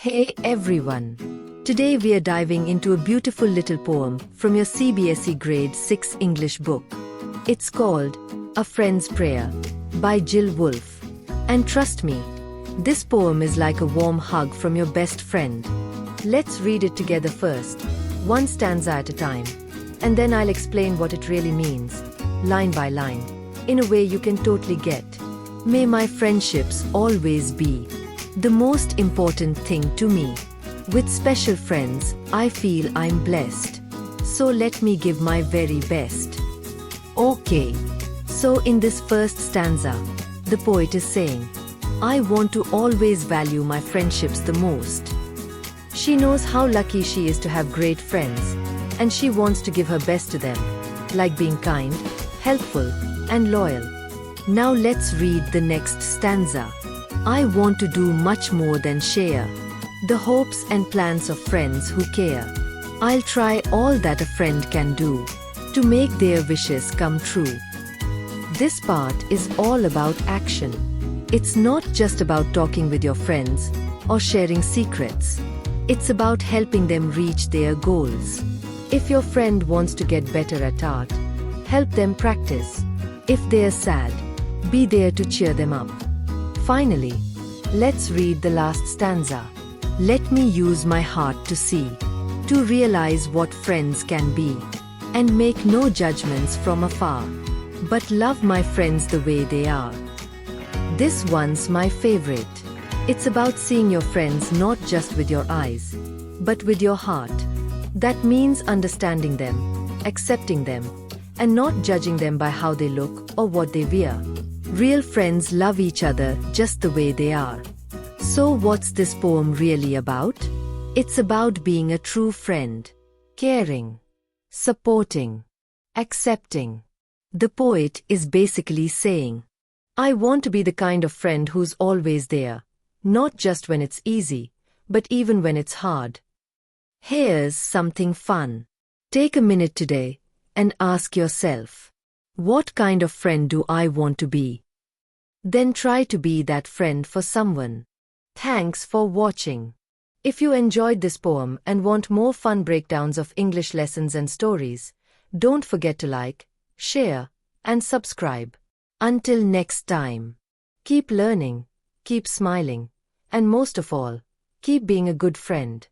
Hey everyone! Today we are diving into a beautiful little poem from your CBSE Grade 6 English book. It's called A Friend's Prayer by Jill Wolfe. And trust me, this poem is like a warm hug from your best friend. Let's read it together first, one stanza at a time, and then I'll explain what it really means, line by line, in a way you can totally get. May my friendships always be the most important thing to me. With special friends, I feel I'm blessed. So let me give my very best. Okay. So in this first stanza, the poet is saying, I want to always value my friendships the most. She knows how lucky she is to have great friends, and she wants to give her best to them, like being kind, helpful, and loyal. Now let's read the next stanza. I want to do much more than share the hopes and plans of friends who care. I'll try all that a friend can do to make their wishes come true. This part is all about action. It's not just about talking with your friends or sharing secrets. It's about helping them reach their goals. If your friend wants to get better at art, help them practice. If they're sad, be there to cheer them up. Finally, let's read the last stanza. Let me use my heart to see, to realize what friends can be, and make no judgments from afar, but love my friends the way they are. This one's my favorite. It's about seeing your friends not just with your eyes, but with your heart. That means understanding them, accepting them, and not judging them by how they look or what they wear. Real friends love each other just the way they are. So what's this poem really about? It's about being a true friend. Caring. Supporting. Accepting. The poet is basically saying, I want to be the kind of friend who's always there, not just when it's easy, but even when it's hard. Here's something fun. Take a minute today and ask yourself, what kind of friend do I want to be? Then try to be that friend for someone. Thanks for watching. If you enjoyed this poem and want more fun breakdowns of English lessons and stories, don't forget to like, share, and subscribe. Until next time, keep learning, keep smiling, and most of all, keep being a good friend.